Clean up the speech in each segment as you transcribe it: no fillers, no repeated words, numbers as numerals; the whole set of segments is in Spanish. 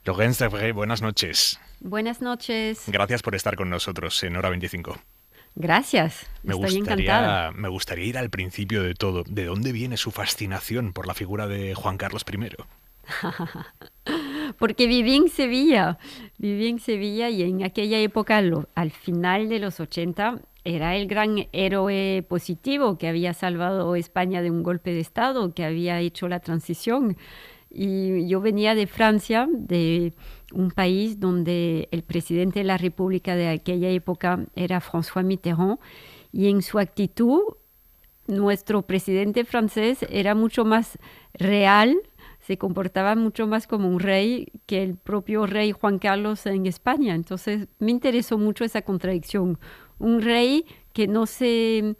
Laurence Debré, buenas noches. Buenas noches. Gracias por estar con nosotros en Hora 25. Gracias. Me Estoy encantada. gustaría, me gustaría ir al principio de todo. ¿De dónde viene su fascinación por la figura de Juan Carlos I? Porque viví en Sevilla. Viví en Sevilla y en aquella época, al final de los 80, era el gran héroe positivo que había salvado a España de un golpe de Estado, que había hecho la transición. Y yo venía de Francia, de un país donde el presidente de la República de aquella época era François Mitterrand, y en su actitud nuestro presidente francés era mucho más real, se comportaba mucho más como un rey que el propio rey Juan Carlos en España. Entonces me interesó mucho esa contradicción. Un rey que no se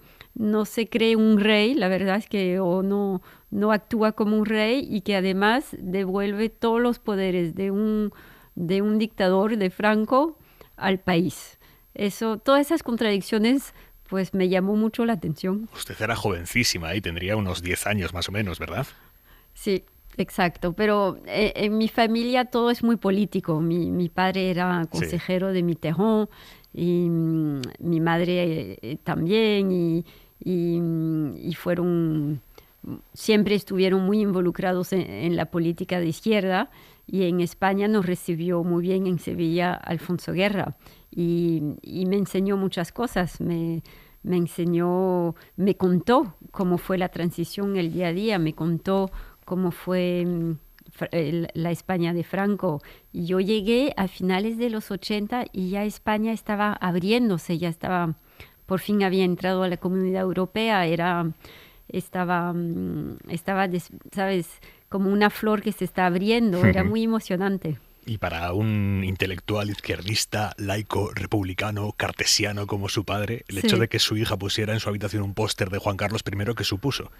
cree un rey, la verdad es que o no actúa como un rey y que además devuelve todos los poderes de un dictador de Franco al país. Eso, todas esas contradicciones pues me llamó mucho la atención. Usted era jovencísima y tendría unos 10 años más o menos, ¿verdad? Sí, exacto. Pero en mi familia todo es muy político. Mi padre era Sí. consejero de Mitterrand y mi madre también y fueron, siempre estuvieron muy involucrados en la política de izquierda y en España nos recibió muy bien en Sevilla Alfonso Guerra y me enseñó muchas cosas. Me enseñó, me contó cómo fue la transición el día a día, me contó cómo fue la España de Franco. Y yo llegué a finales de los 80 y ya España estaba abriéndose, ya estaba, por fin había entrado a la Comunidad Europea, ¿sabes? Como una flor que se está abriendo, era muy emocionante. Y para un intelectual izquierdista, laico, republicano, cartesiano como su padre, el hecho de Sí. que su hija pusiera en su habitación un póster de Juan Carlos I, ¿qué supuso?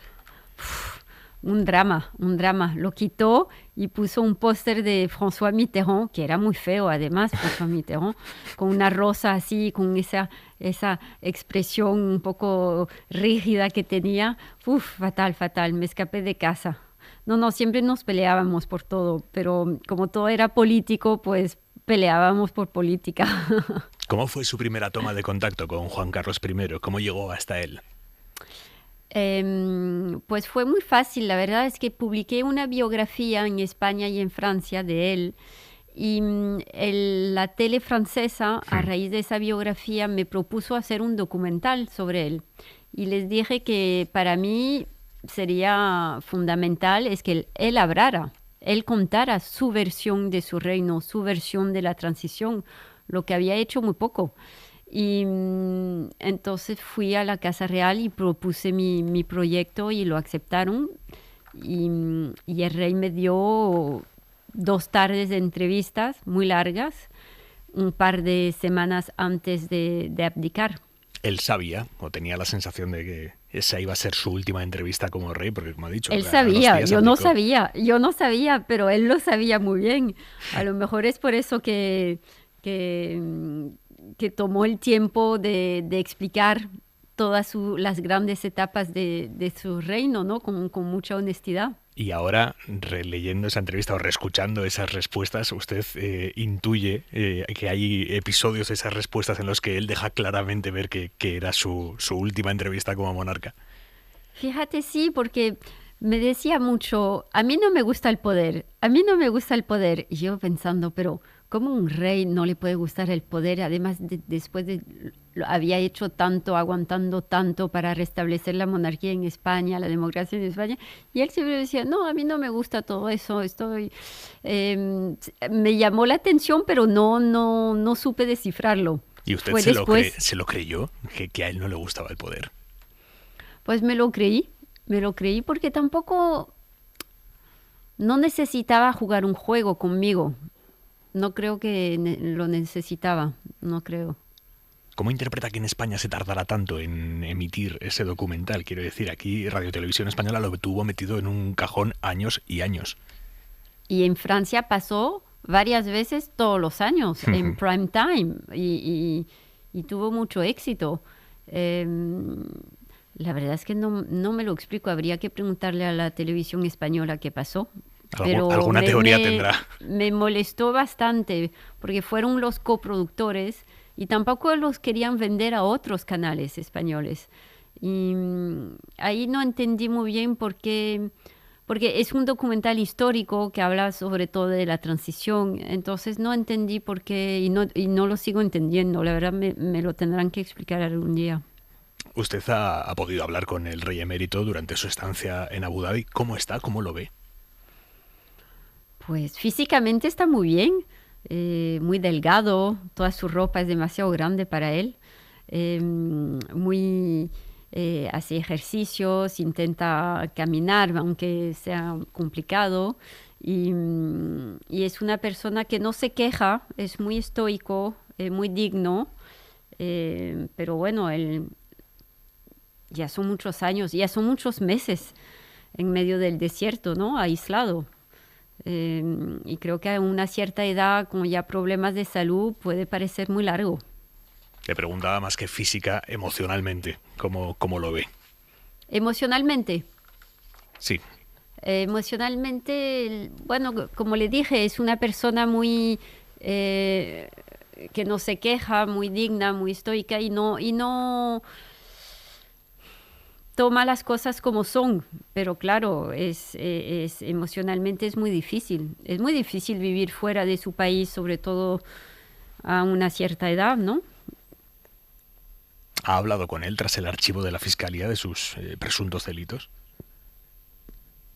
Un drama, un drama. Lo quitó y puso un póster de François Mitterrand, que era muy feo además, François Mitterrand, con una rosa así, con esa expresión un poco rígida que tenía. Uf, fatal, fatal. Me escapé de casa. No, no, siempre nos peleábamos por todo, pero como todo era político, pues peleábamos por política. ¿Cómo fue su primera toma de contacto con Juan Carlos I? ¿Cómo llegó hasta él? Pues fue muy fácil, la verdad es que publiqué una biografía en España y en Francia de él y la tele francesa a Hmm. raíz de esa biografía me propuso hacer un documental sobre él y les dije que para mí sería fundamental es que él hablara, él contara su versión de su reino, su versión de la transición, lo que había hecho muy poco. Y entonces fui a la Casa Real y propuse mi proyecto y lo aceptaron. Y el rey me dio 2 tardes de entrevistas muy largas, un par de semanas antes de abdicar. Él sabía, o tenía la sensación de que esa iba a ser su última entrevista como rey, porque como ha dicho, Él a los sabía, días abdicó. yo no sabía, pero él lo sabía muy bien. A lo mejor es por eso que tomó el tiempo de explicar todas las grandes etapas de su reino, ¿no? Con mucha honestidad. Y ahora, releyendo esa entrevista o reescuchando esas respuestas, usted intuye que hay episodios de esas respuestas en los que él deja claramente ver que era su última entrevista como monarca. Fíjate, sí, porque me decía mucho, a mí no me gusta el poder, a mí no me gusta el poder. Y yo pensando, pero ¿cómo un rey no le puede gustar el poder? Además, después de había hecho tanto, aguantando tanto para restablecer la monarquía en España, la democracia en España. Y él siempre decía, no, a mí no me gusta todo eso, me llamó la atención, pero no supe descifrarlo. Y usted Fue después, se lo creyó, que a él no le gustaba el poder. pues me lo creí porque tampoco no necesitaba jugar un juego conmigo. No creo que lo necesitaba, no creo. ¿Cómo interpreta que en España se tardara tanto en emitir ese documental? Quiero decir, aquí Radio Televisión Española lo tuvo metido en un cajón años y años. Y en Francia pasó varias veces todos los años en prime time y tuvo mucho éxito. Eh, la verdad es que no me lo explico. Habría que preguntarle a la televisión española qué pasó. Pero Alguna teoría tendrá. me molestó bastante porque fueron los coproductores y tampoco los querían vender a otros canales españoles. Y ahí no entendí muy bien por qué, porque es un documental histórico que habla sobre todo de la transición, entonces no entendí por qué y no lo sigo entendiendo, la verdad me lo tendrán que explicar algún día. Usted ha podido hablar con el rey emérito durante su estancia en Abu Dhabi. ¿Cómo está? ¿Cómo lo ve? Pues físicamente está muy bien, muy delgado, toda su ropa es demasiado grande para él, muy hace ejercicios, intenta caminar, aunque sea complicado, y es una persona que no se queja, es muy estoico, muy digno, pero bueno, él ya son muchos años, ya son muchos meses en medio del desierto, ¿no? Aislado. Y creo que a una cierta edad, con ya problemas de salud, puede parecer muy largo. Le preguntaba más que física, emocionalmente, ¿cómo lo ve? Emocionalmente, Sí, emocionalmente, bueno, como le dije, es una persona muy que no se queja, muy digna, muy estoica y no toma las cosas como son, pero claro, es emocionalmente es muy difícil. Es muy difícil vivir fuera de su país, sobre todo a una cierta edad, ¿no? ¿ha hablado con él tras el archivo de la fiscalía de sus presuntos delitos?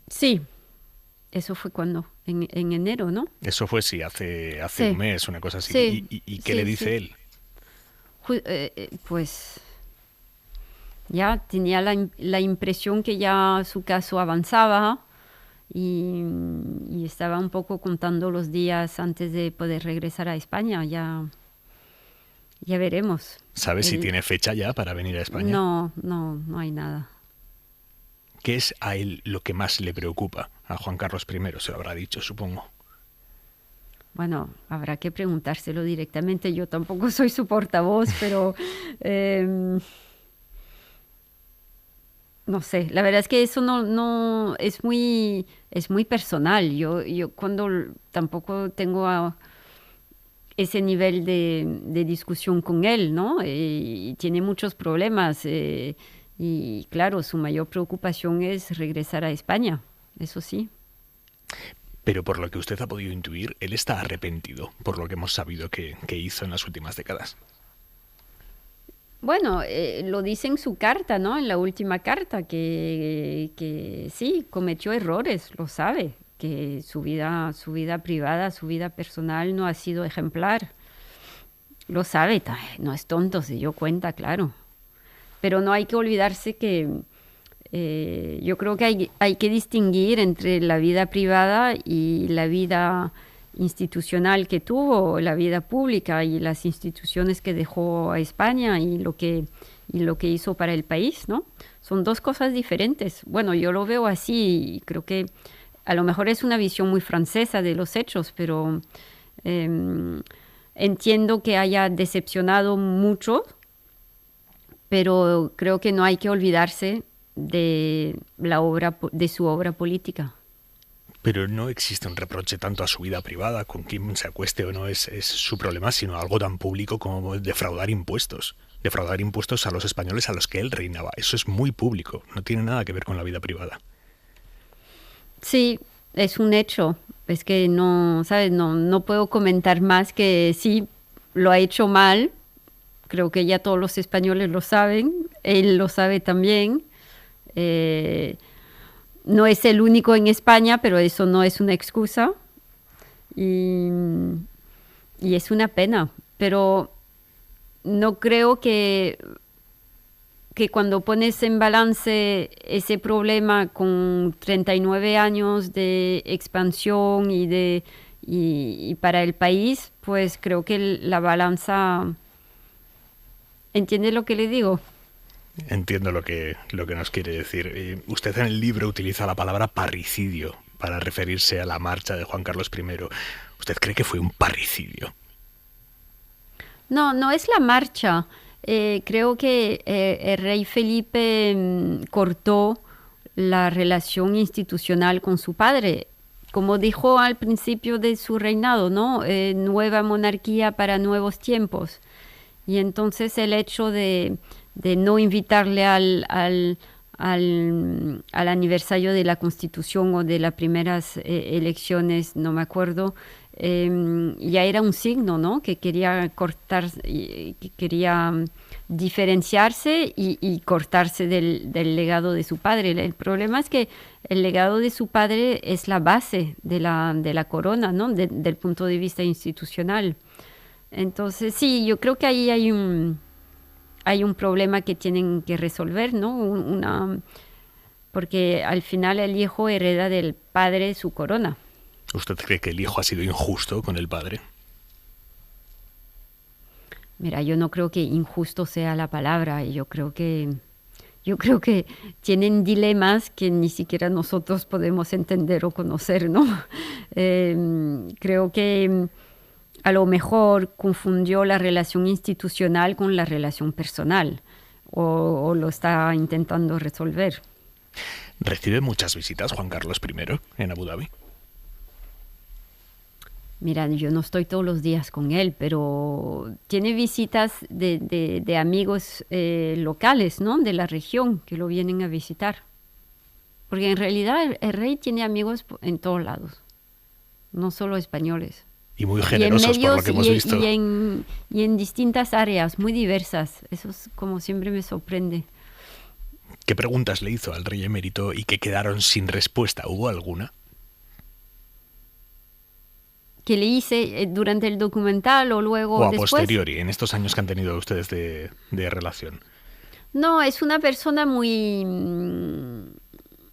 Sí, eso fue cuando, en enero, ¿no? Eso fue, sí, hace un Sí, mes, una cosa así. sí, ¿Y qué le sí, dice sí. él? Pues ya tenía la impresión que ya su caso avanzaba y estaba un poco contando los días antes de poder regresar a España. Ya veremos. ¿Sabe si Él, tiene fecha ya para venir a España? no hay nada. ¿Qué es a él lo que más le preocupa? A Juan Carlos I se lo habrá dicho, supongo. Bueno, habrá que preguntárselo directamente. Yo tampoco soy su portavoz, pero no sé. La verdad es que eso no es muy personal. Yo cuando tampoco tengo ese nivel de discusión con él, ¿no? Y tiene muchos problemas. Y claro, su mayor preocupación es regresar a España. Eso sí. Pero por lo que usted ha podido intuir, él está arrepentido por lo que hemos sabido que hizo en las últimas décadas. Bueno, lo dice en su carta, ¿no? En la última carta, que sí, cometió errores, lo sabe, que su vida privada, su vida personal no ha sido ejemplar. Lo sabe, no es tonto, se dio cuenta, claro. Pero no hay que olvidarse que yo creo que hay que distinguir entre la vida privada y la vida institucional que tuvo, la vida pública y las instituciones que dejó a España y lo que hizo para el país, ¿no? Son dos cosas diferentes. Bueno, yo lo veo así y creo que a lo mejor es una visión muy francesa de los hechos, pero entiendo que haya decepcionado mucho, pero creo que no hay que olvidarse de de su obra política. Pero no existe un reproche tanto a su vida privada, con quién se acueste o no es su problema, sino algo tan público como defraudar impuestos. Defraudar impuestos a los españoles a los que él reinaba. Eso es muy público, no tiene nada que ver con la vida privada. Sí, es un hecho. Es que no, ¿sabes? No puedo comentar más que sí, lo ha hecho mal. Creo que ya todos los españoles lo saben. Él lo sabe también. Eh, no es el único en España, pero eso no es una excusa. Y, y es una pena. Pero no creo que cuando pones en balance ese problema con 39 años de expansión y para el país, pues creo que la balanza... ¿Entiende lo que le digo? Entiendo lo que nos quiere decir. Usted en el libro utiliza la palabra parricidio para referirse a la marcha de Juan Carlos I. ¿Usted cree que fue un parricidio? No es la marcha. Creo que el rey Felipe cortó la relación institucional con su padre, como dijo al principio de su reinado, ¿no? Nueva monarquía para nuevos tiempos. Y entonces el hecho de no invitarle al aniversario de la Constitución o de las primeras elecciones, no me acuerdo, ya era un signo, ¿no? Que quería cortar, que quería diferenciarse y cortarse del legado de su padre. El problema es que el legado de su padre es la base de la corona, ¿no? Del punto de vista institucional. Entonces, sí, yo creo que ahí hay un problema que tienen que resolver, ¿no? Porque al final el hijo hereda del padre su corona. ¿Usted cree que el hijo ha sido injusto con el padre? Mira, yo no creo que injusto sea la palabra. Yo creo que tienen dilemas que ni siquiera nosotros podemos entender o conocer, ¿no? Creo que a lo mejor confundió la relación institucional con la relación personal o lo está intentando resolver. ¿Recibe muchas visitas Juan Carlos I en Abu Dhabi? Mira, yo no estoy todos los días con él, pero tiene visitas de amigos locales, ¿no? De la región que lo vienen a visitar. Porque en realidad el rey tiene amigos en todos lados, no solo españoles. Y muy generosos, por lo que hemos visto. Y en distintas áreas, muy diversas. Eso es como siempre me sorprende. ¿Qué preguntas le hizo al rey emérito y que quedaron sin respuesta? ¿Hubo alguna? Que le hice durante el documental o luego o a después. Posteriori, en estos años que han tenido ustedes de relación. No, es una persona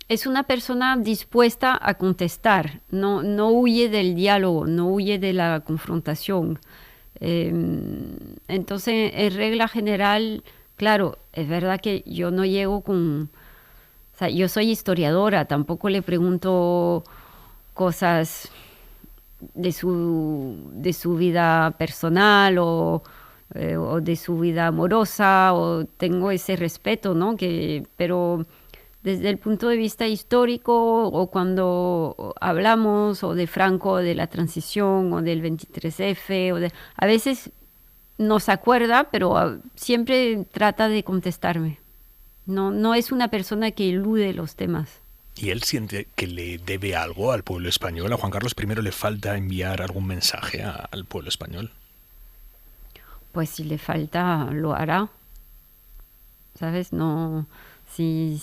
es una persona dispuesta a contestar, no huye del diálogo, no huye de la confrontación. Entonces, en regla general, claro, es verdad que yo no llego con... O sea, yo soy historiadora, tampoco le pregunto cosas de su vida personal o de su vida amorosa, o tengo ese respeto, ¿no? Pero desde el punto de vista histórico, o cuando hablamos o de Franco, o de la transición, o del 23F, a veces nos acuerda, pero siempre trata de contestarme. No es una persona que elude los temas. ¿Y él siente que le debe algo al pueblo español? ¿A Juan Carlos I le falta enviar algún mensaje al pueblo español? Pues si le falta, lo hará. ¿Sabes? No, si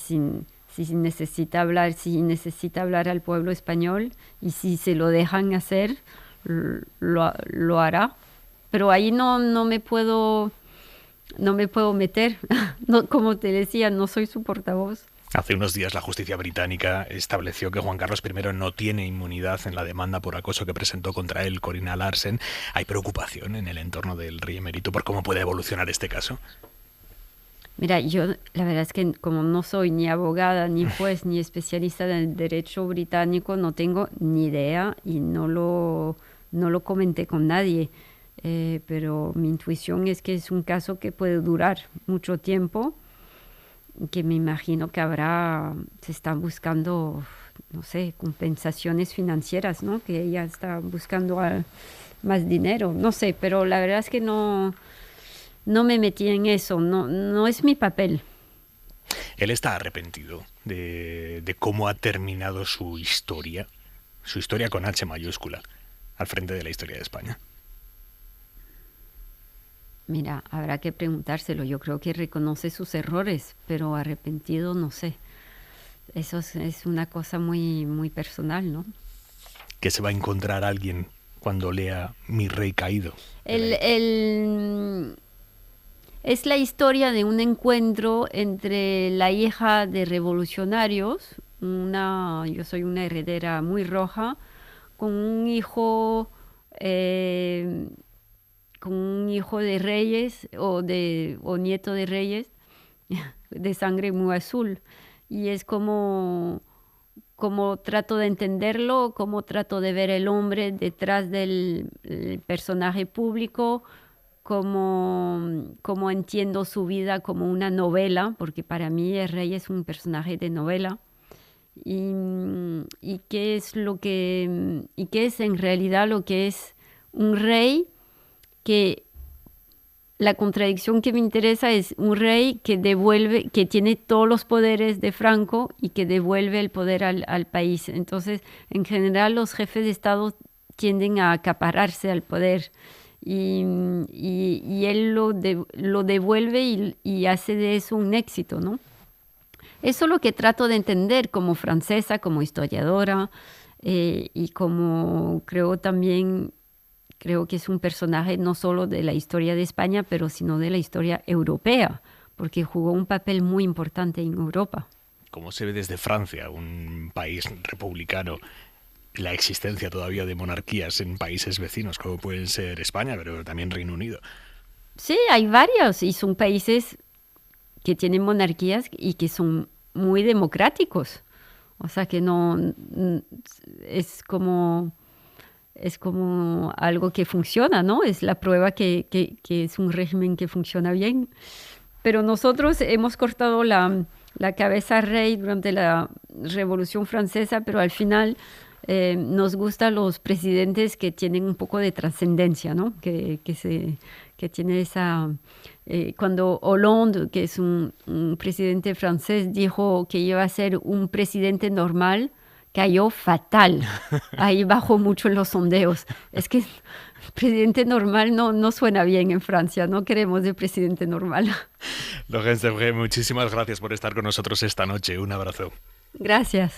necesita hablar al pueblo español, y si se lo dejan hacer, lo hará. Pero ahí no me puedo meter. No, como te decía, no soy su portavoz. Hace unos días la justicia británica estableció que Juan Carlos I no tiene inmunidad en la demanda por acoso que presentó contra él Corina Larsen. ¿Hay preocupación en el entorno del rey emérito por cómo puede evolucionar este caso? Mira, yo la verdad es que como no soy ni abogada, ni juez, ni especialista en derecho británico, no tengo ni idea y no lo comenté con nadie. Pero mi intuición es que es un caso que puede durar mucho tiempo, que me imagino que se están buscando, no sé, compensaciones financieras, ¿no? Que ella está buscando más dinero, no sé, pero la verdad es que no me metí en eso, no es mi papel. Él está arrepentido de cómo ha terminado su historia con H mayúscula, al frente de la historia de España. Mira, habrá que preguntárselo. Yo creo que reconoce sus errores, pero arrepentido no sé. Eso es una cosa muy, muy personal, ¿no? ¿Que se va a encontrar alguien cuando lea Mi rey caído? Es la historia de un encuentro entre la hija de revolucionarios, yo soy una heredera muy roja, con un hijo de reyes o nieto de reyes de sangre muy azul. Y es como trato de entenderlo, como trato de ver el hombre detrás del personaje público, como entiendo su vida como una novela, porque para mí el rey es un personaje de novela. y qué es y qué es en realidad lo que es un rey, que la contradicción que me interesa es un rey que devuelve, que tiene todos los poderes de Franco y que devuelve el poder al país. Entonces, en general, los jefes de Estado tienden a acapararse al poder y él lo devuelve y hace de eso un éxito, ¿no? Eso es lo que trato de entender como francesa, como historiadora y como creo que es un personaje no solo de la historia de España, pero sino de la historia europea, porque jugó un papel muy importante en Europa. ¿Cómo se ve desde Francia, un país republicano, la existencia todavía de monarquías en países vecinos, como pueden ser España, pero también Reino Unido? Sí, hay varios y son países que tienen monarquías y que son muy democráticos. O sea que no es como algo que funciona, ¿no? Es la prueba que es un régimen que funciona bien. Pero nosotros hemos cortado la cabeza al rey durante la Revolución Francesa, pero al final nos gustan los presidentes que tienen un poco de trascendencia, ¿no? Que tiene esa... cuando Hollande, que es un presidente francés, dijo que iba a ser un presidente normal, cayó fatal. Ahí bajó mucho en los sondeos. Es que presidente normal no suena bien en Francia. No queremos de presidente normal. Laurence Debré, muchísimas gracias por estar con nosotros esta noche. Un abrazo. Gracias.